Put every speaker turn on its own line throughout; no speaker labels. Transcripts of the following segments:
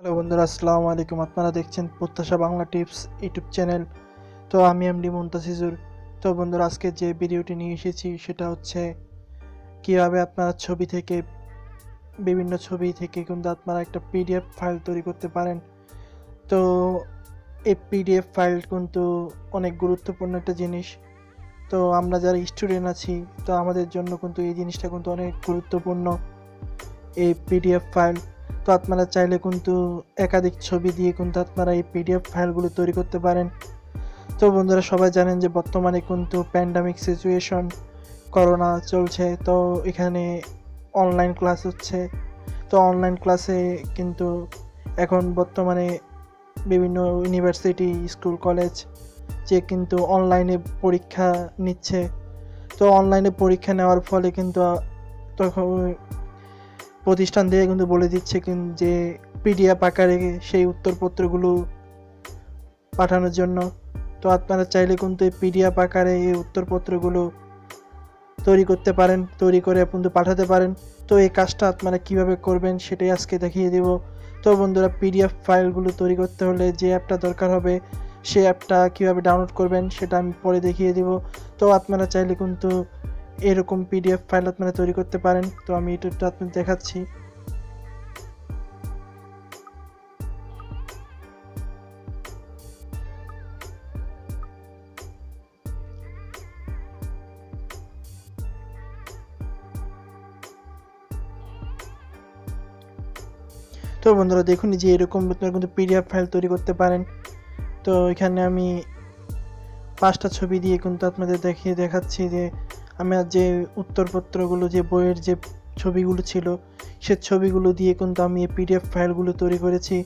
Hello বন্ধুরা, আসসালামু আলাইকুম। আপনারা দেখছেন প্রত্যাশা বাংলা টিপস ইউটিউব চ্যানেল। তো আমি এমডি মুনতাসিজুর। তো বন্ধুরা, আজকে যে ভিডিওটি নিয়ে এসেছি সেটা হচ্ছে কিভাবে আপনারা বিভিন্ন ছবি থেকে কিন্তু আপনারা একটা পিডিএফ ফাইল তৈরি করতে পারেন। তো এই পিডিএফ ফাইল কিন্তু অনেক গুরুত্বপূর্ণ একটা জিনিস। তো আমরা যারা স্টুডেন্ট আছি, তো আমাদের জন্য কিন্তু এই জিনিসটা কিন্তু অনেক গুরুত্বপূর্ণ, এই পিডিএফ ফাইল। তো আপনারা চাইলে কিন্তু একাধিক ছবি দিয়ে কিন্তু আপনারা এই পিডিএফ ফাইলগুলো তৈরি করতে পারেন। তো বন্ধুরা, সবাই জানেন যে বর্তমানে কিন্তু প্যান্ডামিক সিচুয়েশন, করোনা চলছে। তো এখানে অনলাইন ক্লাস হচ্ছে। তো অনলাইন ক্লাসে কিন্তু এখন বর্তমানে বিভিন্ন ইউনিভার্সিটি, স্কুল, কলেজ যে কিন্তু অনলাইনে পরীক্ষা নিচ্ছে। তো অনলাইনে পরীক্ষা নেওয়ার ফলে কিন্তু তখন প্রতিষ্ঠান থেকে কিন্তু বলে দিচ্ছে যে পিডিএফ আকারে সেই উত্তরপত্রগুলো পাঠানোর জন্য। তো আপনারা চাইলে কিন্তু এই পিডিএফ আকারে এই উত্তরপত্রগুলো তৈরি করতে পারেন, তৈরি করে কিন্তু পাঠাতে পারেন। তো এই কাজটা আপনারা কিভাবে করবেন সেটাই আজকে দেখিয়ে দেব। তো বন্ধুরা, পিডিএফ ফাইলগুলো তৈরি করতে হলে যে অ্যাপটা দরকার হবে, সেই অ্যাপটা কিভাবে ডাউনলোড করবেন সেটা আমি পরে দেখিয়ে দেব। তো আপনারা চাইলে কিন্তু এরকম পিডিএফ ফাইল আপনারা তৈরি করতে পারেন। তো আমি এটা আপনাদের দেখাচ্ছি। তো বন্ধুরা, দেখুন যে এরকম আপনারা কিন্তু পিডিএফ ফাইল তৈরি করতে পারেন। তো এখানে আমি 5টা ছবি দিয়ে কিন্তু আপনাদের দেখাচ্ছি যে আমার যে উত্তরপত্রগুলো, যে বইয়ের যে ছবিগুলো ছিল, সে ছবিগুলো দিয়ে কিন্তু আমি এই পিডিএফ ফাইলগুলো তৈরি করেছি।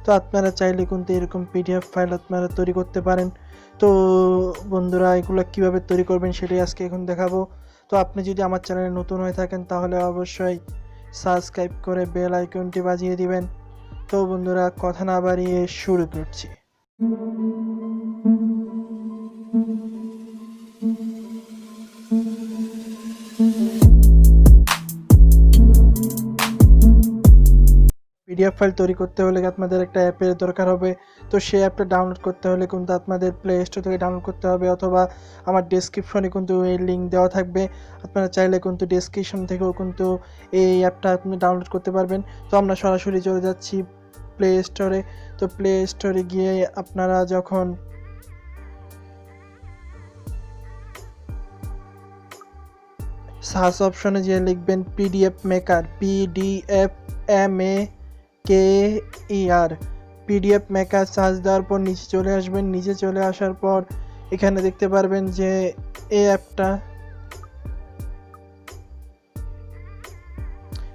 তো আপনারা চাইলে কিন্তু এরকম পিডিএফ ফাইল আপনারা তৈরি করতে পারেন। তো বন্ধুরা, এগুলো কিভাবে তৈরি করবেন সেটাই আজকে এখন দেখাবো। তো আপনি যদি আমার চ্যানেলে নতুন হয়ে থাকেন তাহলে অবশ্যই সাবস্ক্রাইব করে বেল আইকনটি বাজিয়ে দিবেন। তো বন্ধুরা, কথা না বাড়িয়ে শুরু করছি। পিডিএফ ফাইল তৈরি করতে হলে আপনাদের একটা অ্যাপের দরকার হবে। তো সেই অ্যাপটা ডাউনলোড করতে হলে কিন্তু আপনাদের প্লে স্টোর থেকে ডাউনলোড করতে হবে, অথবা আমার ডেসক্রিপশনে কিন্তু এই লিঙ্ক দেওয়া থাকবে। আপনারা চাইলে কিন্তু ডেসক্রিপশন থেকেও কিন্তু এই অ্যাপটা আপনি ডাউনলোড করতে পারবেন। তো আমরা সরাসরি চলে যাচ্ছি প্লে স্টোরে। তো প্লে স্টোরে গিয়ে আপনারা যখন সার্চ অপশনে গিয়ে লিখবেন PDF maker, PDFMAKER, PDF maker search দেওয়ার পর নিচে চলে আসবেন। নিচে চলে আসার পর এখানে দেখতে পারবেন যে এই অ্যাপটা,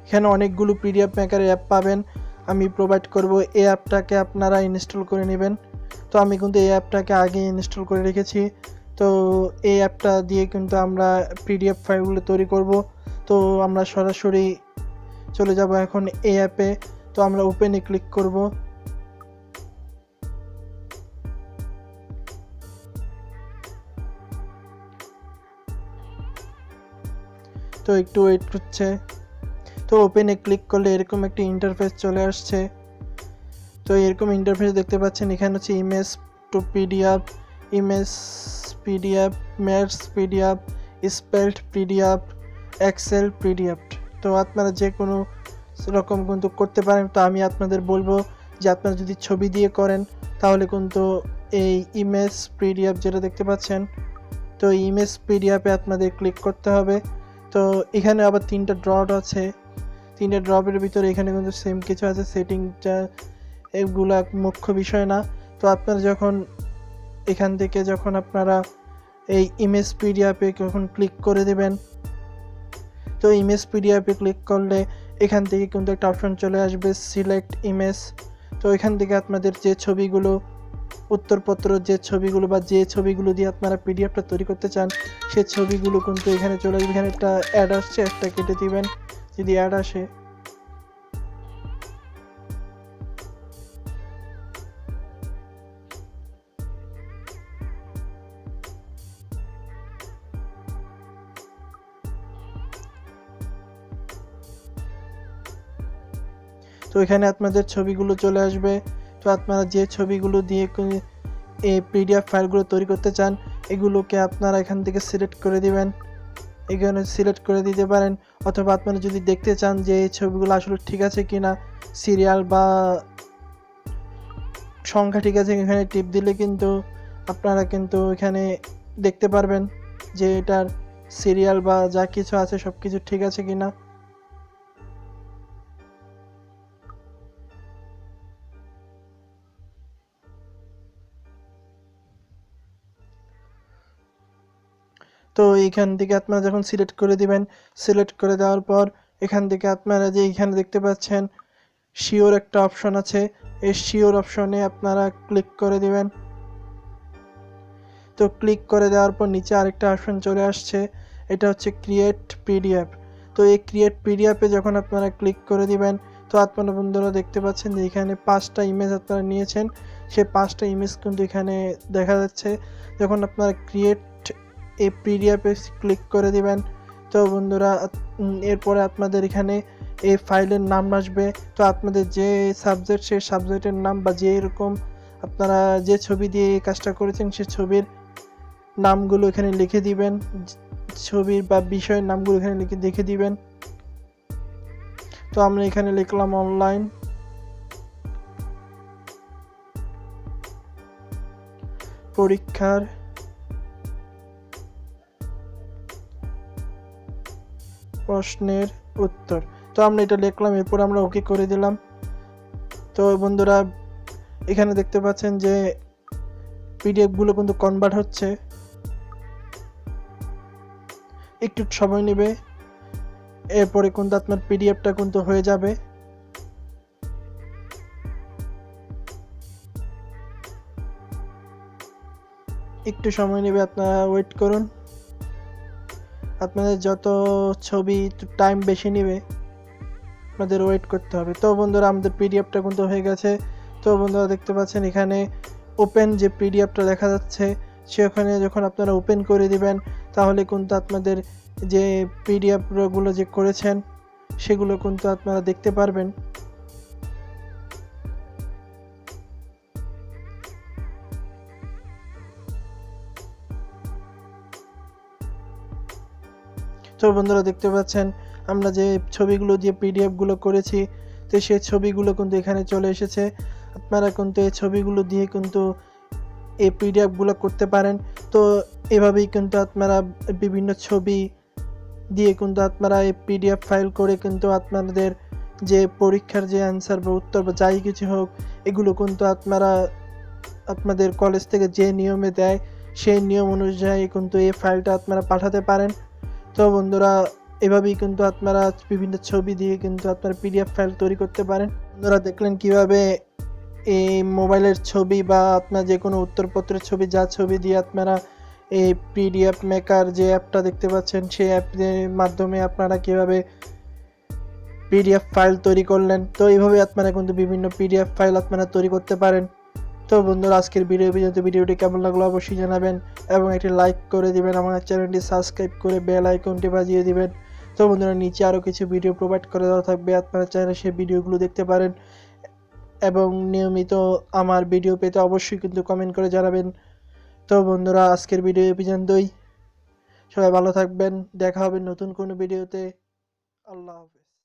এখানে অনেকগুলো পিডিএফ মেকার অ্যাপ পাবেন, আমি প্রোভাইড করব। এই অ্যাপটাকে আপনারা ইনস্টল করে নেবেন। তো আমি কিন্তু এই অ্যাপটাকে আগে ইনস্টল করে রেখেছি। তো এই অ্যাপটা দিয়ে কিন্তু আমরা পিডিএফ ফাইলগুলো তৈরি করব। তো আমরা সরাসরি চলে যাব এখন এই অ্যাপে। তো আমরা ওপেনে ক্লিক করব। তো একটু ওয়েট করছে। তো ওপেনে ক্লিক করলে এরকম একটা ইন্টারফেস চলে আসছে। তো এরকম ইন্টারফেস দেখতে পাচ্ছেন। এখানে হচ্ছে image to PDF, image PDF, maths PDF, spelled PDF, excel PDF. তো আপনারা যে কোনো রকম কিন্তু করতে পারেন। তো আমি আপনাদের বলবো যে আপনারা যদি ছবি দিয়ে করেন তাহলে কিন্তু এই ইমেজ পিডিএফ যেটা দেখতে পাচ্ছেন, তো ইমেজ পিডিএফে আপনাদের ক্লিক করতে হবে। তো এখানে আবার 3টা ডট আছে। 3টা ড্রপের ভিতরে এখানে কিন্তু সেম কিছু আছে, সেটিংটা এগুলা মুখ্য বিষয় না। তো আপনারা যখন এখান থেকে যখন আপনারা এই ইমেজ পিডিএফে যখন ক্লিক করে দেবেন, তো ইমেজ পিডিএফে ক্লিক করলে এখান থেকে কিন্তু একটা অপশন চলে আসবে সিলেক্ট ইমেজ। তো এখান থেকে আপনাদের যে ছবিগুলো, উত্তরপত্র যে ছবিগুলো বা যে ছবিগুলো দিয়ে আপনারা পিডিএফটা তৈরি করতে চান, সেই ছবিগুলো কিন্তু এখানে চলে আসবে। এখানে একটা অ্যাড আসছে, একটা কেটে দিবেন যদি অ্যাড আসে। তো তো এখানে আপনাদের ছবিগুলো চলে আসবে। তো আপনারা যে ছবিগুলো দিয়ে এই পিডিএফ ফাইলগুলো তৈরি করতে চান এগুলোকে আপনারা এখান থেকে সিলেক্ট করে দিবেন, এখানে সিলেক্ট করে দিতে পারেন। অথবা আপনারা যদি দেখতে চান যে এই ছবিগুলো আসলে ঠিক আছে কিনা, সিরিয়াল বা সংখ্যা ঠিক আছে, এখানে টিপ দিলে কিন্তু আপনারা কিন্তু এখানে দেখতে পারবেন যে এটার সিরিয়াল বা যা কিছু আছে সব কিছু ঠিক আছে কিনা। তো এইখান থেকে আপনারা যখন সিলেক্ট করে দিবেন, সিলেক্ট করে দেওয়ার পর এখান থেকে আপনারা যে এখানে দেখতে পাচ্ছেন শিওর একটা অপশন আছে, এই শিওর অপশনে আপনারা ক্লিক করে দিবেন। তো ক্লিক করে দেওয়ার পর নিচে আরেকটা অপশন চলে আসছে, এটা হচ্ছে ক্রিয়েট পিডিএফ। তো এই ক্রিয়েট পিডিএফে যখন আপনারা ক্লিক করে দিবেন তো আপনারা বন্ধুরা দেখতে পাচ্ছেন যে এখানে 5টা ইমেজ আপনারা নিয়েছেন, সেই 5টা ইমেজ কিন্তু এখানে দেখা যাচ্ছে। যখন আপনারা ক্রিয়েট এই পিডিএফে ক্লিক করে দিবেন তো বন্ধুরা এরপরে আপনাদের এখানে এই ফাইলের নাম আসবে। তো আপনাদের যে সাবজেক্ট সেই সাবজেক্টের নাম বা যে এরকম আপনারা যে ছবি দিয়ে এই কাজটা করেছেন সেই ছবির নামগুলো এখানে লিখে দিবেন, ছবির বা বিষয়ের নামগুলো এখানে লিখে দিবেন। তো আমরা এখানে লিখলাম অনলাইন পরীক্ষার প্রশ্নের উত্তর। তো আমরা এটা লিখলাম, এরপর আমরা ওকে করে দিলাম। তো বন্ধুরা এখানে দেখতে পাচ্ছেন যে পিডিএফ গুলো কিন্তু কনভার্ট হচ্ছে, একটু সময় নেবে, এরপরে কিন্তু আপনার পিডিএফটা কিন্তু হয়ে যাবে। একটু সময় নেবে, আপনারা ওয়েট করুন। আপনাদের যত ছবি টাইম বেশি নেবে আপনাদের ওয়েট করতে হবে। তো বন্ধুরা আমাদের পিডিএফটা কিন্তু হয়ে গেছে। তো বন্ধুরা দেখতে পাচ্ছেন এখানে ওপেন যে পিডিএফটা দেখা যাচ্ছে সেখানে যখন আপনারা ওপেন করে দিবেন তাহলে কিন্তু আপনাদের যে পিডিএফগুলো যে করেছেন সেগুলো কিন্তু আপনারা দেখতে পারবেন। তো বন্ধুরা দেখতে পাচ্ছেন আমরা যে ছবিগুলো দিয়ে পিডিএফগুলো করেছি তো সেই ছবিগুলো কিন্তু এখানে চলে এসেছে। আপনারা কিন্তু এই ছবিগুলো দিয়ে কিন্তু এই পিডিএফগুলো করতে পারেন। তো এভাবেই কিন্তু আপনারা বিভিন্ন ছবি দিয়ে কিন্তু আপনারা এই পিডিএফ ফাইল করে কিন্তু আপনাদের যে পরীক্ষার যে অ্যান্সার বা উত্তর বা যাই কিছু হোক এগুলো কিন্তু আপনারা আপনাদের কলেজ থেকে যে নিয়মে দেয় সেই নিয়ম অনুযায়ী কিন্তু এই ফাইলটা আপনারা পাঠাতে পারেন। তো বন্ধুরা এভাবেই কিন্তু আপনারা বিভিন্ন ছবি দিয়ে কিন্তু আপনার পিডিএফ ফাইল তৈরি করতে পারেন। বন্ধুরা দেখলেন কিভাবে এই মোবাইলের ছবি বা আপনার যে কোনো উত্তরপত্রের ছবি যা ছবি দিয়ে আপনারা এই পিডিএফ মেকার যে অ্যাপটা দেখতে পাচ্ছেন সেই অ্যাপের মাধ্যমে আপনারা কিভাবে পিডিএফ ফাইল তৈরি করলেন। তো এইভাবে আপনারা কিন্তু বিভিন্ন পিডিএফ ফাইল আপনারা তৈরি করতে পারেন। তো বন্ধুরা আজকের ভিডিওটি কেমন লাগলো অবশ্যই জানাবেন এবং একটি লাইক করে দিবেন, আমার চ্যানেলটি সাবস্ক্রাইব করে বেল আইকনটি বাজিয়ে দিবেন। তো বন্ধুরা নিচে আরও কিছু ভিডিও প্রোভাইড করে দেওয়া থাকবে, আপনারা চাইলে সেই ভিডিওগুলো দেখতে পারেন এবং নিয়মিত আমার ভিডিও পেতে অবশ্যই কিন্তু কমেন্ট করে জানাবেন। তো বন্ধুরা আজকের ভিডিও এই পর্যন্তই, সবাই ভালো থাকবেন, দেখা হবে নতুন কোনো ভিডিওতে। আল্লাহ হাফেজ।